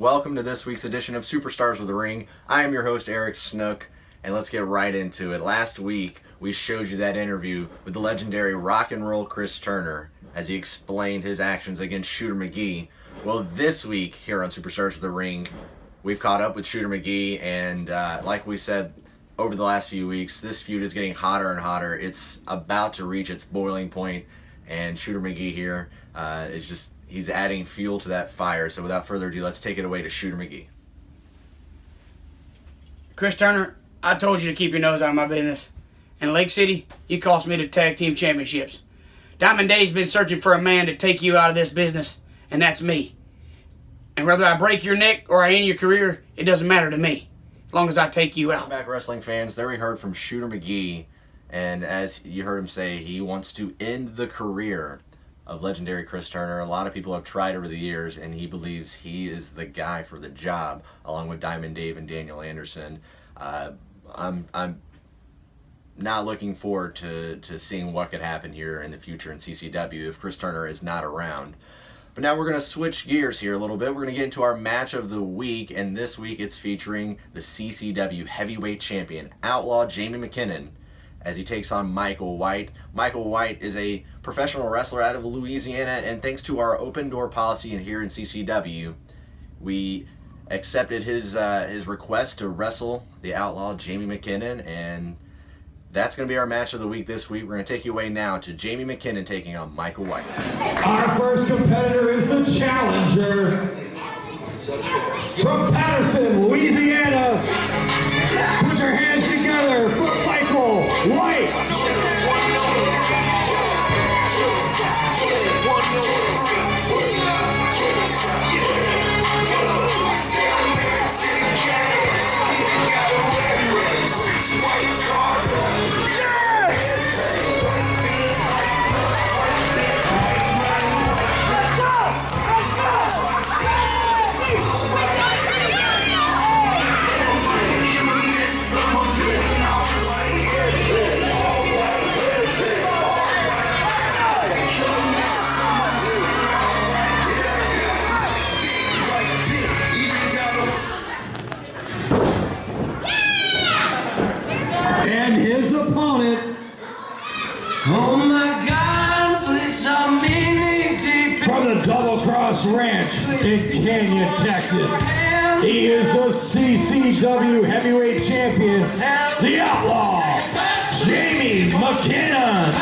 welcome to this week's edition of Superstars of the Ring. I am your host, Eric Snook, and let's get right into it. Last week, we showed you that interview with the legendary rock and roll Chris Turner as he explained his actions against Shooter McGee. Well, this week here on Superstars of the Ring, we've caught up with Shooter McGee, and like we said over the last few weeks, this feud is getting hotter and hotter. It's about to reach its boiling point, and Shooter McGee here he's adding fuel to that fire. So without further ado, let's take it away to Shooter McGee. Chris Turner, I told you to keep your nose out of my business. In Lake City, you cost me the tag team championships. Diamond Day's been searching for a man to take you out of this business, and that's me. And whether I break your neck or I end your career, it doesn't matter to me, as long as I take you out. Back wrestling fans, there we heard from Shooter McGee, and as you heard him say, he wants to end the career of legendary Chris Turner. A lot of people have tried over the years, and he believes he is the guy for the job, along with Diamond Dave and Daniel Anderson. I'm not looking forward to seeing what could happen here in the future in CCW if Chris Turner is not around. But now we're going to switch gears here a little bit. We're going to get into our match of the week, and this week it's featuring the CCW Heavyweight Champion, Outlaw Jamie McKinnon, as he takes on Michael White. Michael White is a professional wrestler out of Louisiana, and thanks to our open door policy here in CCW, we accepted his request to wrestle the Outlaw Jamie McKinnon, and that's going to be our match of the week this week. We're going to take you away now to Jamie McKinnon taking on Michael White. Our first competitor is the challenger from Patterson, Louisiana. Put your hands together for Michael White. And his opponent, oh my God, please I'm meaning deep from the Double Cross Ranch in Canyon, Texas, he is the CCW Heavyweight Champion, the Outlaw, Jamie McKinnon.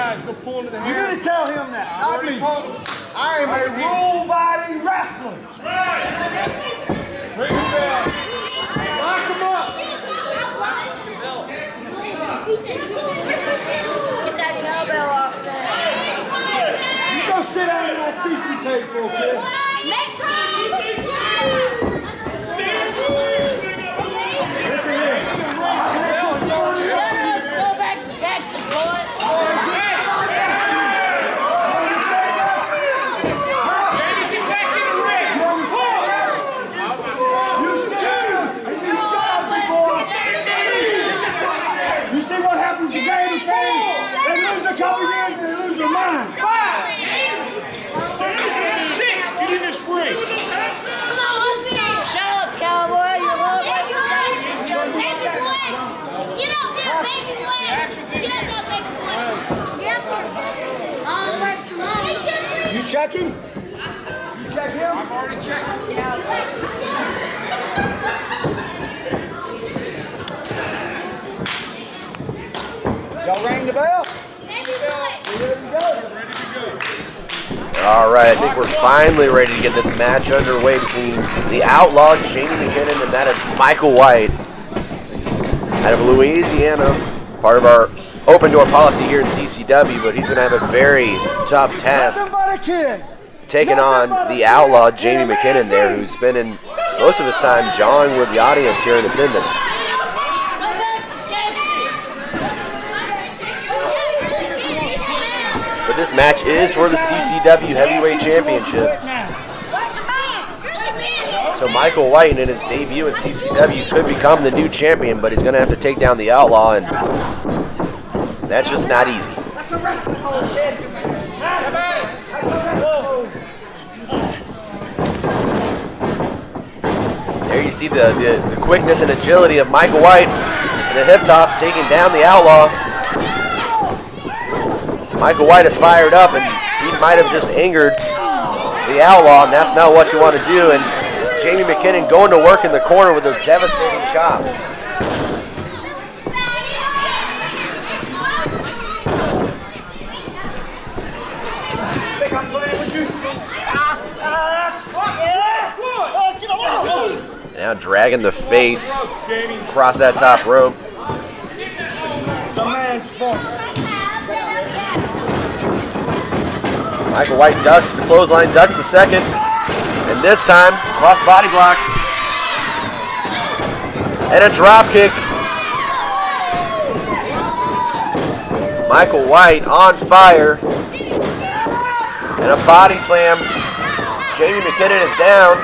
guys, go pull him to the You're hair. gonna tell him that. I mean, I am a rule-abiding wrestler. Bring him down. Lock him up. Get that cowbell off there. You go sit down in that seat you take for, kid. Shut up. Go back to Texas, boy. You see what happens to Gator fans? They lose a couple years and they lose their mind. 5. 6. Get in this ring. Shut up, cowboy. You love like Baby boy! Get up there, baby boy! Get up there, baby boy! Get up there! You check him? You check him? I've already checked. Y'all rang the bell? Baby boy! Ready to go? All right, I think we're finally ready to get this match underway between the Outlaw, Jamie McKinnon, and that is Michael White out of Louisiana, part of our open door policy here in CCW, but he's going to have a very tough task Nothing but a kid. taking on the Outlaw, Jamie McKinnon there, who's spending most of his time jawing with the audience here in attendance. But this match is for the CCW Heavyweight Championship. So Michael White in his debut at CCW could become the new champion, but he's going to have to take down the Outlaw, and that's just not easy. There you see the quickness and agility of Michael White, and the hip toss taking down the Outlaw. Michael White is fired up, and he might have just angered the Outlaw, and that's not what you want to do. And Jamie McKinnon going to work in the corner with those devastating chops. Think I'm playing with you? Now dragging the face across that top rope. Some man's fault. Michael White ducks the clothesline, ducks the second, and this time cross body block and a drop kick. Michael White on fire and a body slam. Jamie McKinnon is down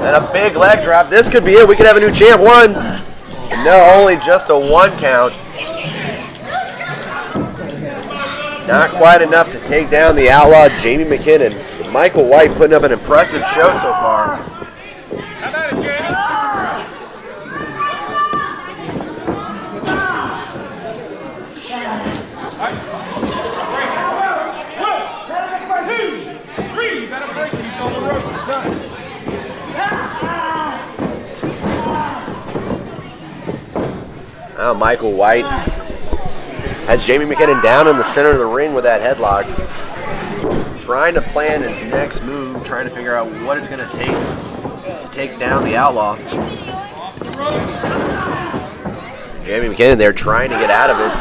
and a big leg drop. This could be it. We could have a new champ. One. No, only just a 1 count. Not quite enough to take down the Outlaw, Jamie McKinnon. Michael White putting up an impressive show so far. How about it, Jamie? One, 2, 3. You gotta break it. He's on the rope this time. Now Michael White has Jamie McKinnon down in the center of the ring with that headlock. Trying to plan his next move, trying to figure out what it's going to take down the Outlaw. Jamie McKinnon there trying to get out of it.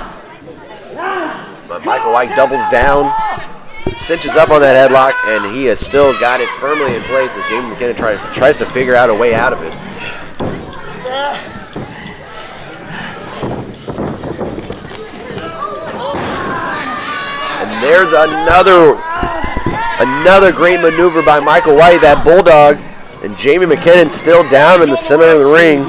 But Michael White doubles down, cinches up on that headlock, and he has still got it firmly in place as Jamie McKinnon tries to figure out a way out of it. And there's another great maneuver by Michael White, that bulldog, and Jamie McKinnon still down in the center of the ring.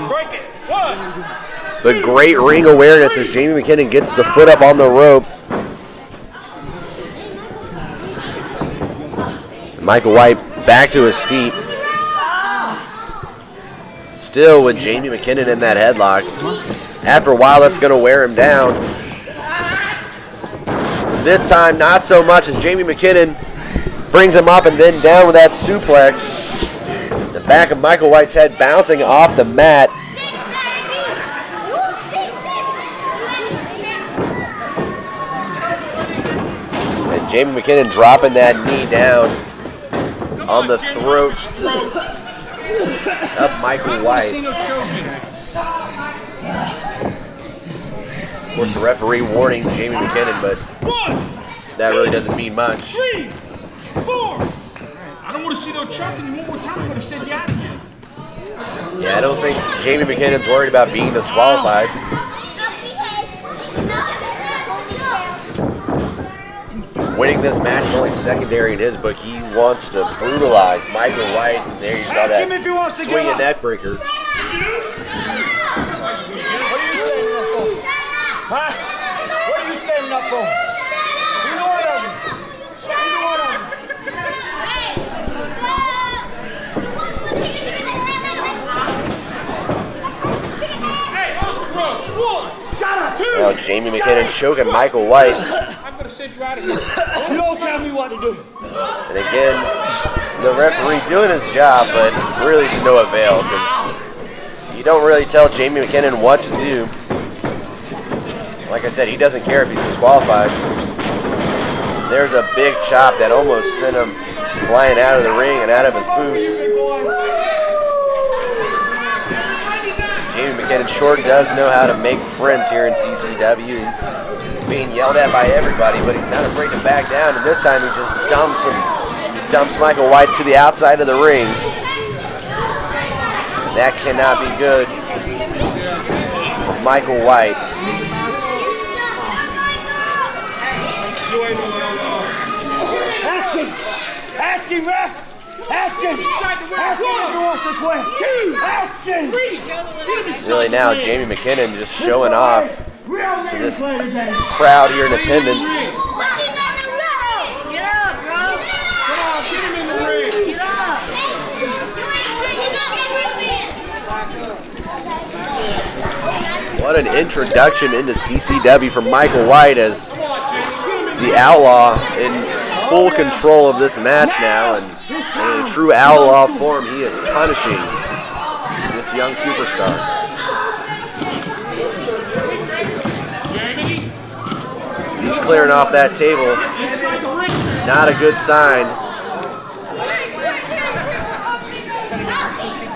The great ring awareness as Jamie McKinnon gets the foot up on the rope. Michael White back to his feet. Still with Jamie McKinnon in that headlock. After a while, that's going to wear him down. This time, not so much as Jamie McKinnon brings him up and then down with that suplex. The back of Michael White's head bouncing off the mat. Jamie McKinnon dropping that knee down on the throat of Michael White. Of course, the referee warning Jamie McKinnon, but that really doesn't mean much. 3, 4. I don't want to see no choking you one more time. I'm going to send you out again. Yeah, I don't think Jamie McKinnon's worried about being disqualified. Winning this match is only secondary in his book. He wants to brutalize Michael White. And there you saw that swinging neck breaker. What are you standing up for? Either one of them. Either one of them. Now Jamie McKinnon choking Michael White. I'm going to send you out of here. You don't tell me what to do. And again, the referee doing his job, but really to no avail, because you don't really tell Jamie McKinnon what to do. Like I said, he doesn't care if he's disqualified. There's a big chop that almost sent him flying out of the ring and out of his boots. Jamie McKinnon sure does know how to make friends here in CCW. He's being yelled at by everybody, but he's not afraid to back down. And this time he just dumps him. He dumps Michael White to the outside of the ring. That cannot be good for Michael White. Ask him, ref. Ask him. Ask him if he wants to quit. 2. Ask him. 3. Really now, Jamie McKinnon just showing off to this crowd here in attendance. Get up, bro. Come on, get him in the ring. Get up. What an introduction into CCW for Michael White, as the Outlaw in full control of this match now, and in a true Outlaw form, he is punishing this young superstar. He's clearing off that table. Not a good sign.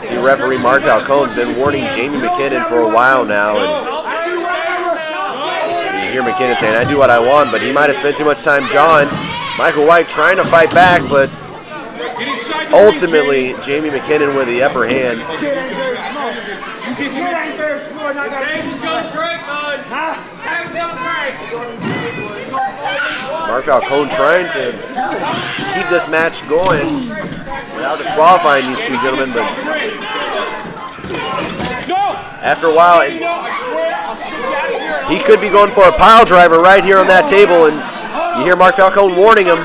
See, referee Mark Falcone's been warning Jamie McKinnon for a while now, and you hear McKinnon saying, "I do what I want," but he might have spent too much time jawing. Michael White trying to fight back, but ultimately Jamie McKinnon with the upper hand. This kid ain't very smart. This kid ain't very smart. Mark Falcone trying to keep this match going without disqualifying these two gentlemen, but after a while, he could be going for a pile driver right here on that table, and you hear Mark Falcone warning him.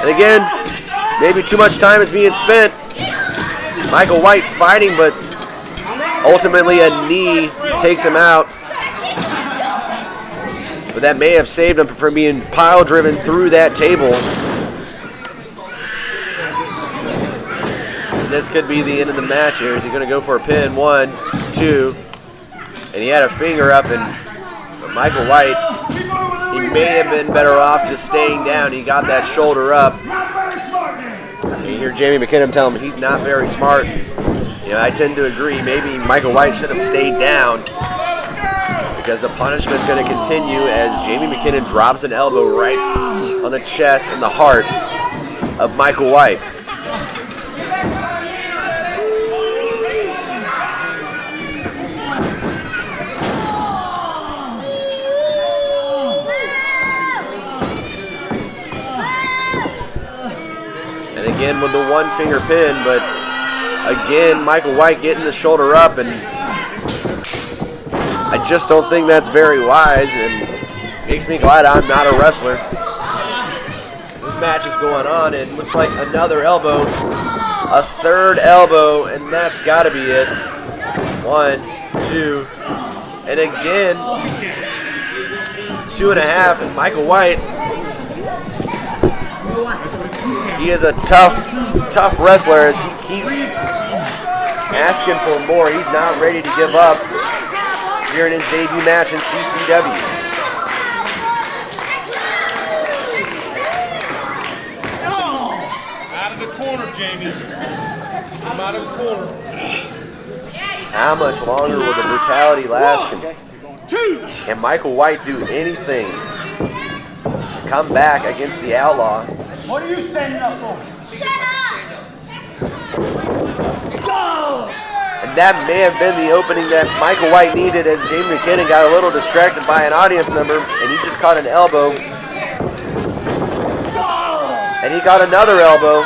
And again, maybe too much time is being spent. Michael White fighting, but ultimately a knee takes him out. But that may have saved him from being pile driven through that table. And this could be the end of the match here. Is he going to go for a pin? 1, 2. And he had a finger up, and Michael White, he may have been better off just staying down. He got that shoulder up. And you hear Jamie McKinnon tell him he's not very smart. You know, I tend to agree. Maybe Michael White should have stayed down, because the punishment's going to continue as Jamie McKinnon drops an elbow right on the chest and the heart of Michael White. And again with the one finger pin, but again Michael White getting the shoulder up, and I just don't think that's very wise, and makes me glad I'm not a wrestler. This match is going on, and looks like another elbow, a third elbow, and that's got to be it. 1, 2, and again 2.5, and Michael White, he is a tough wrestler as he keeps asking for more. He's not ready to give up here in his debut match in CCW. Jamie. I'm out of the corner. How much longer will the brutality last? Two. Can Michael White do anything to come back against the Outlaw? What are you standing up for? Shut up! Go! And that may have been the opening that Michael White needed, as Jamie McKinnon got a little distracted by an audience member, and he just caught an elbow. And he got another elbow.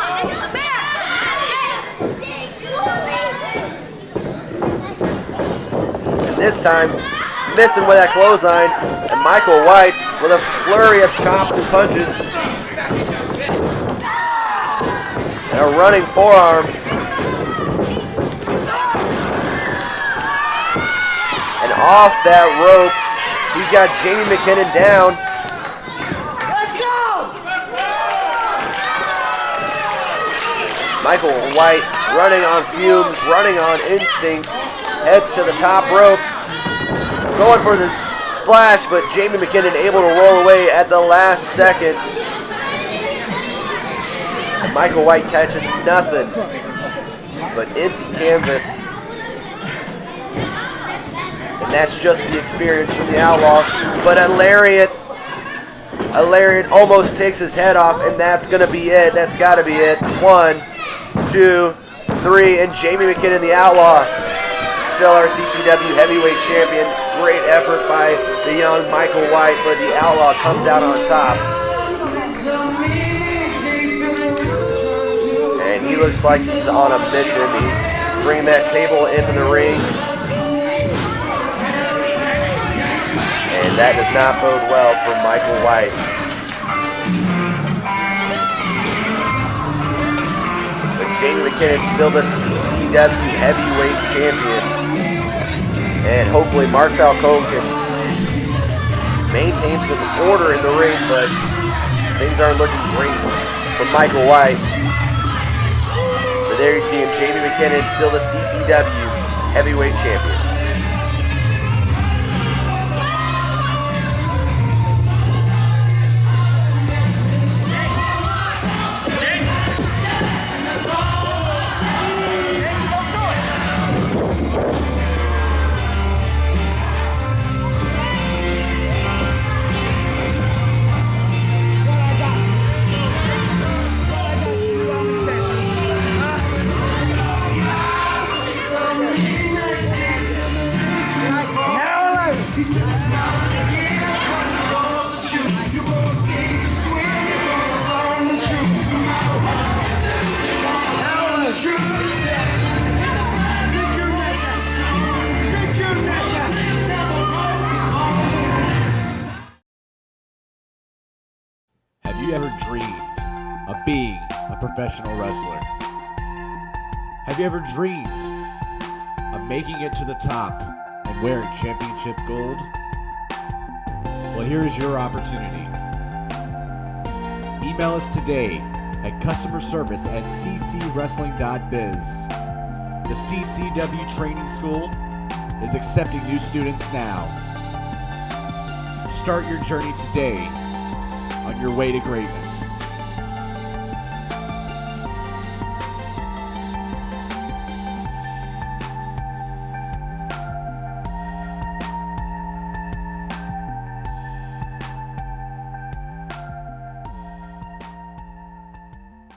And this time, missing with that clothesline, and Michael White with a flurry of chops and punches. And a running forearm. And off that rope, he's got Jamie McKinnon down. Let's go! Michael White running on fumes, running on instinct, heads to the top rope, going for the splash, but Jamie McKinnon able to roll away at the last second. And Michael White catching nothing but empty canvas. And that's just the experience from the Outlaw. But a lariat almost takes his head off, and that's going to be it. That's got to be it. 1, 2, 3, and Jamie McKinnon, the Outlaw, still our CCW Heavyweight Champion. Great effort by the young Michael White, but the Outlaw comes out on top. And he looks like he's on a mission. He's bringing that table into the ring. And that does not bode well for Michael White. But Jamie McKinnon still the CCW Heavyweight Champion. And hopefully Mark Falcone can maintain some order in the ring, but things aren't looking great for Michael White. But there you see him, Jamie McKinnon, still the CCW Heavyweight Champion. Have you ever dreamed of being a professional wrestler? Have you ever dreamed of making it to the top and wearing championship gold? Well, here is your opportunity. Email us today at customerservice@ccwrestling.biz. The CCW Training School is accepting new students now. Start your journey today on your way to greatness.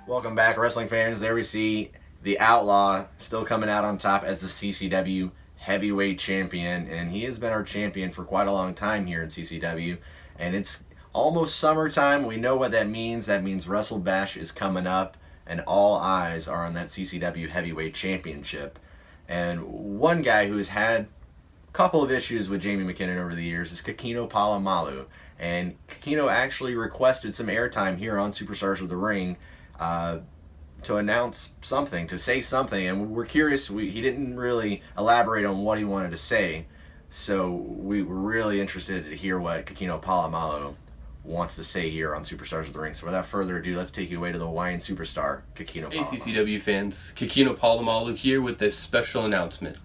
Welcome back, wrestling fans. There we see the Outlaw still coming out on top as the CCW Heavyweight Champion, and he has been our champion for quite a long time here in CCW, and it's almost summertime. We know what that means. That means Wrestle Bash is coming up, and all eyes are on that CCW Heavyweight Championship. And one guy who has had a couple of issues with Jamie McKinnon over the years is Kekino Polamalu. And Kekino actually requested some airtime here on Superstars of the Ring to announce something, to say something. And we're curious. He didn't really elaborate on what he wanted to say. So we were really interested to hear what Kekino Polamalu wants to say here on Superstars of the Ring. So without further ado, let's take you away to the Hawaiian superstar, Kekino Polamalu. Hey CCW fans, Kekino Polamalu here with this special announcement.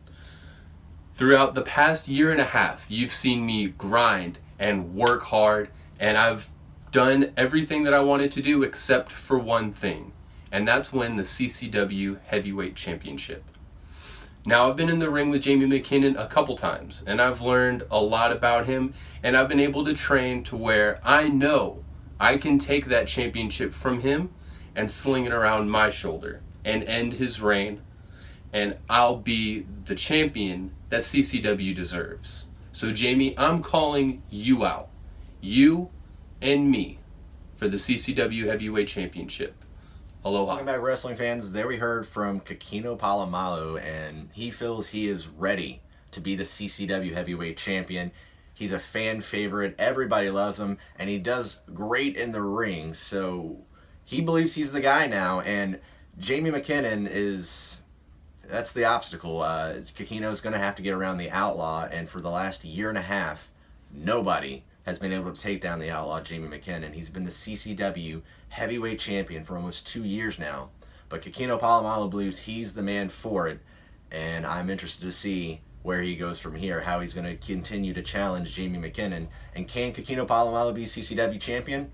Throughout the past year and a half, you've seen me grind and work hard, and I've done everything that I wanted to do except for one thing, and that's win the CCW Heavyweight Championship. Now, I've been in the ring with Jamie McKinnon a couple times, and I've learned a lot about him, and I've been able to train to where I know I can take that championship from him and sling it around my shoulder and end his reign, and I'll be the champion that CCW deserves. So Jamie, I'm calling you out. You and me for the CCW Heavyweight Championship. Aloha. Welcome back, wrestling fans. There we heard from Kekino Polamalu, and he feels he is ready to be the CCW Heavyweight Champion. He's a fan favorite. Everybody loves him, and he does great in the ring. So he believes he's the guy now, and Jamie McKinnon that's the obstacle. Kekino's going to have to get around the Outlaw, and for the last year and a half, nobody has been able to take down the Outlaw, Jamie McKinnon. He's been the CCW Heavyweight Champion for almost 2 years now. But Kekino Polamalu believes he's the man for it, and I'm interested to see where he goes from here, how he's going to continue to challenge Jamie McKinnon. And can Kekino Polamalu be CCW Champion?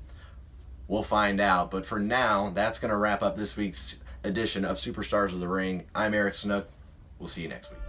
We'll find out. But for now, that's going to wrap up this week's edition of Superstars of the Ring. I'm Eric Snook. We'll see you next week.